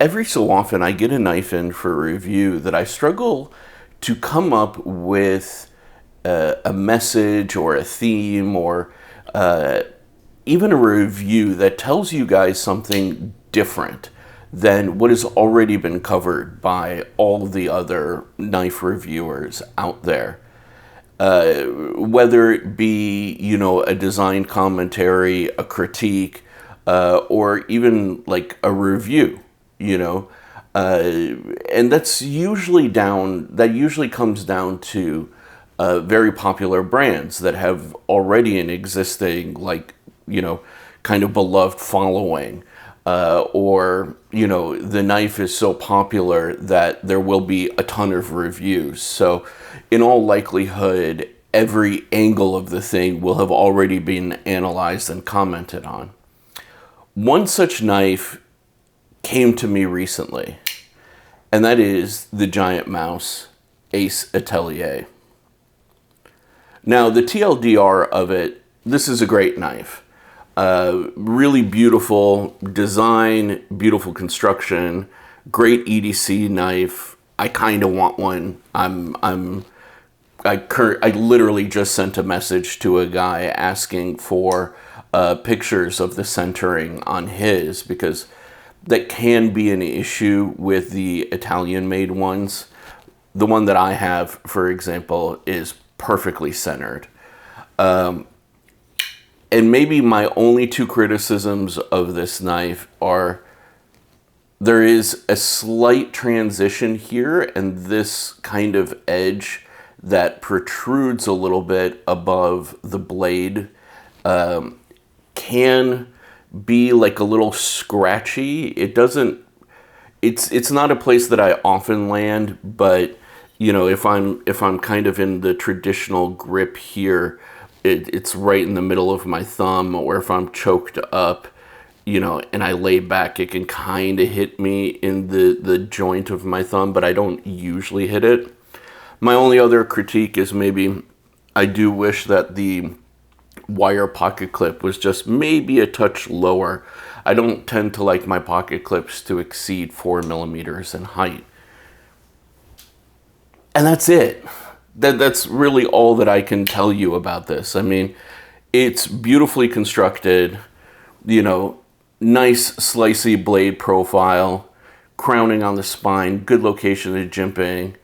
every so often I get a knife in for a review that I struggle to come up with a message or a theme or even a review that tells you guys something different than what has already been covered by all the other knife reviewers out there. Whether it be, you know, a design commentary, a critique, or even like a review, you know. And that usually comes down to very popular brands that have already an existing, like, you know, kind of beloved following. Or, you know, the knife is so popular that there will be a ton of reviews. So in all likelihood, every angle of the thing will have already been analyzed and commented on. One such knife came to me recently, and that is the GiantMouse Ace Atelier. Now, the TLDR of it, this is a great knife. Really beautiful design, beautiful construction, great EDC knife. I kind of want one. I literally just sent a message to a guy asking for pictures of the centering on his, because that can be an issue with the Italian-made ones. The one that I have, for example, is perfectly centered. And maybe my only two criticisms of this knife are there is a slight transition here and this kind of edge that protrudes a little bit above the blade can be like a little scratchy. It's not a place that I often land, but you know, if I'm kind of in the traditional grip here, it's right in the middle of my thumb, or if I'm choked up, you know, and I lay back, it can kind of hit me in the joint of my thumb, but I don't usually hit it. My only other critique is maybe I do wish that the wire pocket clip was just maybe a touch lower. I don't tend to like my pocket clips to exceed 4 millimeters in height. And that's it. That's really all that I can tell you about this. I mean, it's beautifully constructed, you know, nice slicey blade profile, crowning on the spine, good location of jimping,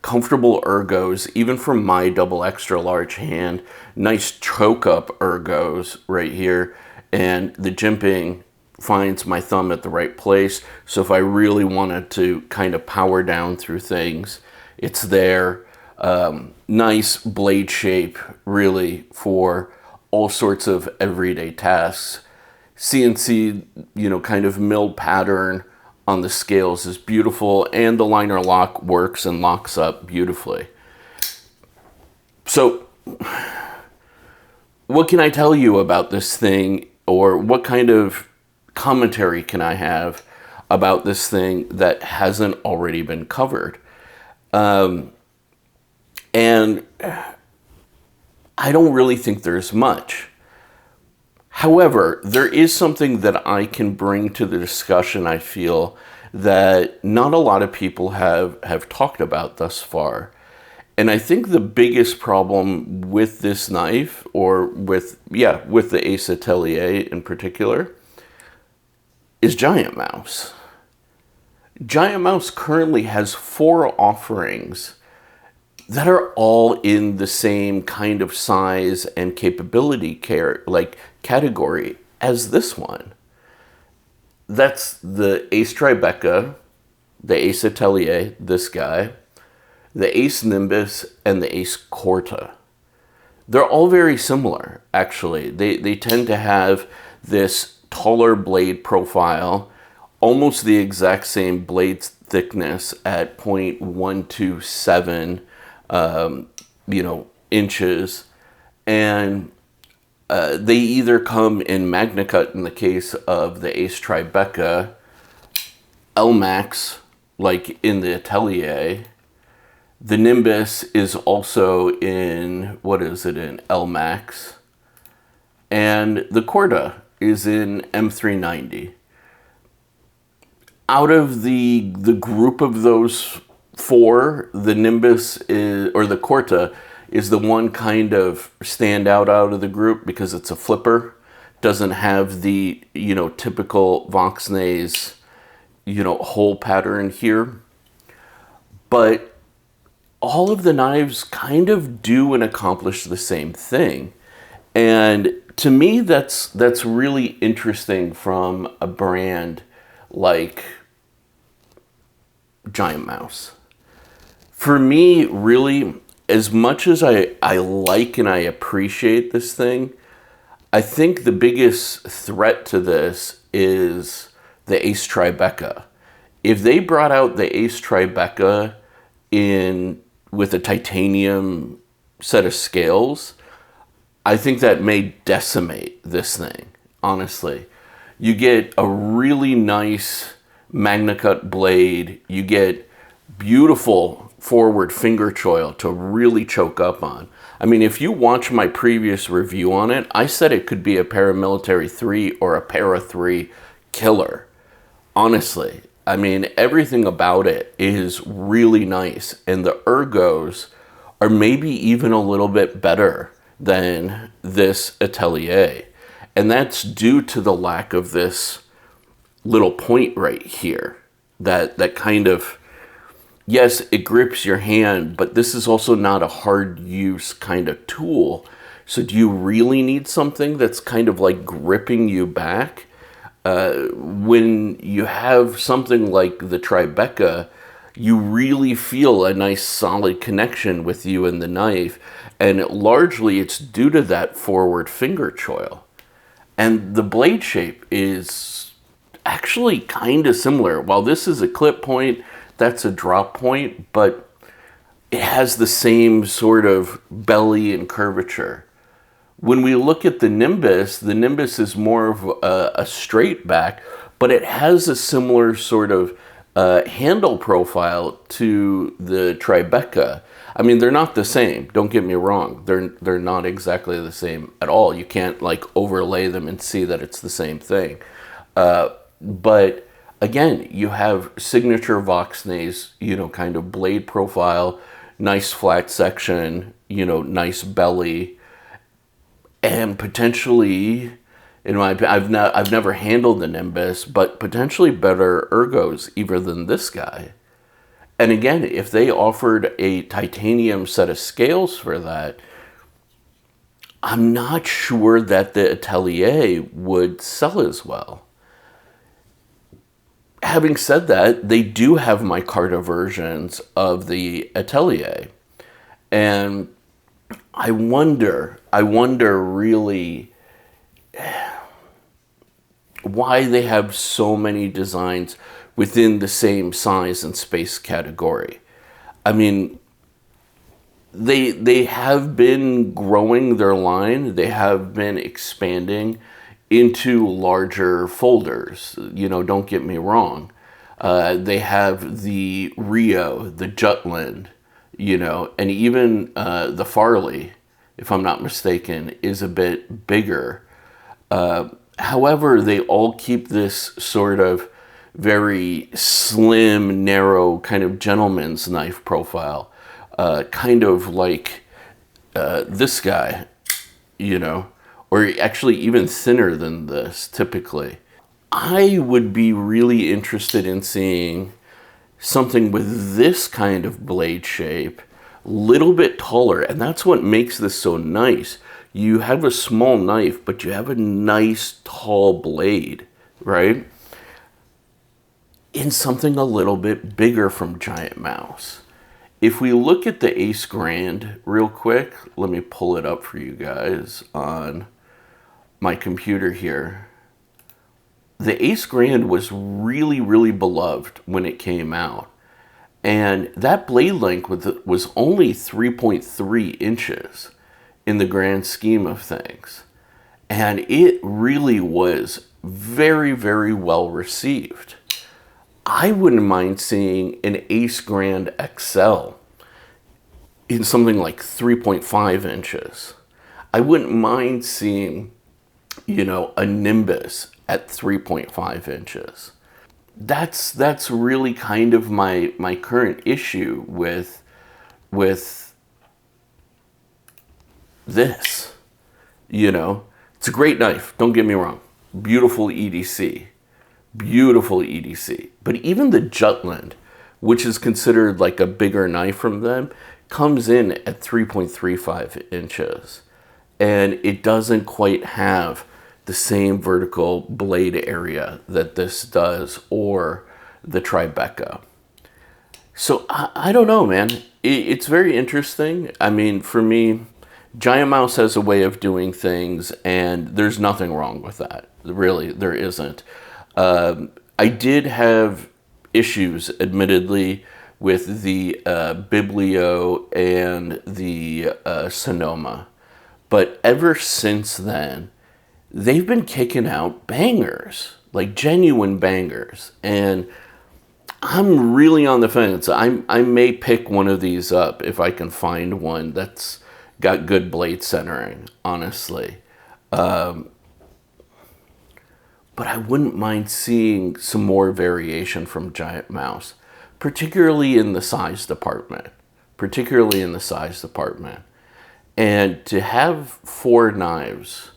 comfortable ergos, even for my double extra large hand, nice choke up ergos right here, and the jimping finds my thumb at the right place. So if I really wanted to kind of power down through things, it's there. Nice blade shape, really, for all sorts of everyday tasks. CNC, you know, kind of milled pattern on the scales is beautiful, and the liner lock works and locks up beautifully. So, what can I tell you about this thing, or what kind of commentary can I have about this thing that hasn't already been covered? And I don't really think there's much. However, there is something that I can bring to the discussion, I feel, that not a lot of people have talked about thus far. And I think the biggest problem with this knife, or with the Ace Atelier in particular, is GiantMouse. GiantMouse currently has 4 offerings that are all in the same kind of size and capability category as this one. That's the Ace Tribeca, the Ace Atelier, this guy, the Ace Nimbus, and the Ace Corta. They're all very similar, actually. They tend to have this taller blade profile, almost the exact same blade thickness at 0.127 inches, and they either come in Magna Cut in the case of the Ace Tribeca, L-Max, like in the Atelier. The Nimbus is also in, in L-Max, and the Corta is in M390. Out of the group of those four, the Nimbus is, or the Corta is the one kind of standout out of the group because it's a flipper. Doesn't have the, you know, typical Voxnays, you know, hole pattern here. But all of the knives kind of do and accomplish the same thing. And to me, that's really interesting from a brand like GiantMouse. For me, really, as much as I like and I appreciate this thing, I think the biggest threat to this is the Ace Tribeca. If they brought out the Ace Tribeca in with a titanium set of scales, I think that may decimate this thing, honestly. You get a really nice MagnaCut blade. You get beautiful forward finger choil to really choke up on. I mean, if you watch my previous review on it, I said it could be a Paramilitary 3 or a Para 3 killer. Honestly, I mean, everything about it is really nice. And the ergos are maybe even a little bit better than this Atelier. And that's due to the lack of this little point right here. That kind of, yes, it grips your hand, but this is also not a hard use kind of tool. So do you really need something that's kind of like gripping you back? When you have something like the Tribeca, you really feel a nice solid connection with you and the knife. And largely it's due to that forward finger choil. And the blade shape is actually kind of similar. While this is a clip point, that's a drop point, but it has the same sort of belly and curvature. When we look at the Nimbus is more of a straight back, but it has a similar sort of handle profile to the Tribeca. I mean, they're not the same. Don't get me wrong. They're not exactly the same at all. You can't like overlay them and see that it's the same thing. But again, you have signature Voxnays, you know, kind of blade profile, nice flat section, you know, nice belly, and potentially, in my opinion, I've never handled the Nimbus, but potentially better ergos even than this guy. And again, if they offered a titanium set of scales for that, I'm not sure that the Atelier would sell as well. Having said that, they do have micarta versions of the Atelier. And I wonder really why they have so many designs within the same size and space category. I mean, they have been growing their line. They have been expanding into larger folders. You know, don't get me wrong. They have the Rio, the Jutland, you know, and even the Farley, if I'm not mistaken, is a bit bigger. However, they all keep this sort of very slim, narrow kind of gentleman's knife profile, kind of like this guy, you know, or actually even thinner than this typically. I would be really interested in seeing something with this kind of blade shape, little bit taller, and that's what makes this so nice. You have a small knife, but you have a nice tall blade, right? In something a little bit bigger from GiantMouse. If we look at the Ace Grand real quick, let me pull it up for you guys on my computer here. The Ace Grand was really, really beloved when it came out. And that blade length was only 3.3 inches in the grand scheme of things. And it really was very, very well received. I wouldn't mind seeing an Ace Grand XL in something like 3.5 inches. I wouldn't mind seeing, you know, a Nimbus at 3.5 inches. that's really kind of my current issue with this. You know, it's a great knife. Don't get me wrong. Beautiful EDC. Beautiful EDC. But even the Jutland, which is considered like a bigger knife from them, comes in at 3.35 inches. And it doesn't quite have the same vertical blade area that this does, or the Tribeca. So I don't know, man. It's very interesting. I mean, for me, GiantMouse has a way of doing things, and there's nothing wrong with that. Really, there isn't. I did have issues, admittedly, with the Biblio and the Sonoma. But ever since then, they've been kicking out bangers, like genuine bangers. And I'm really on the fence. I may pick one of these up if I can find one that's got good blade centering, honestly. But I wouldn't mind seeing some more variation from GiantMouse, particularly in the size department. Particularly in the size department. And to have 4 knives,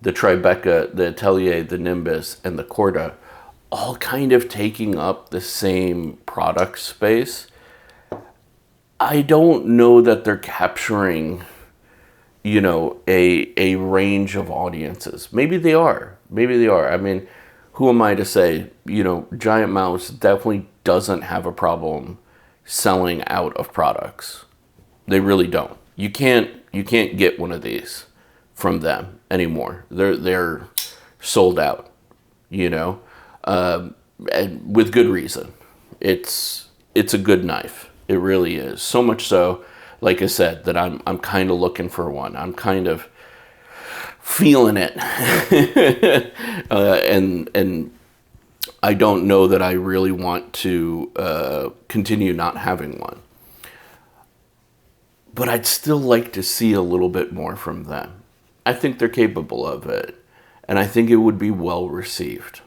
the Tribeca, the Atelier, the Nimbus, and the Corda, all kind of taking up the same product space, I don't know that they're capturing, you know, a range of audiences. Maybe they are. Maybe they are. I mean, who am I to say? You know, GiantMouse definitely doesn't have a problem selling out of products. They really don't. You can't get one of these from them anymore. They're sold out, you know, and with good reason. It's a good knife. It really is. So much so, like I said, that I'm kind of looking for one. I'm kind of feeling it, and I don't know that I really want to continue not having one. But I'd still like to see a little bit more from them. I think they're capable of it, and I think it would be well received.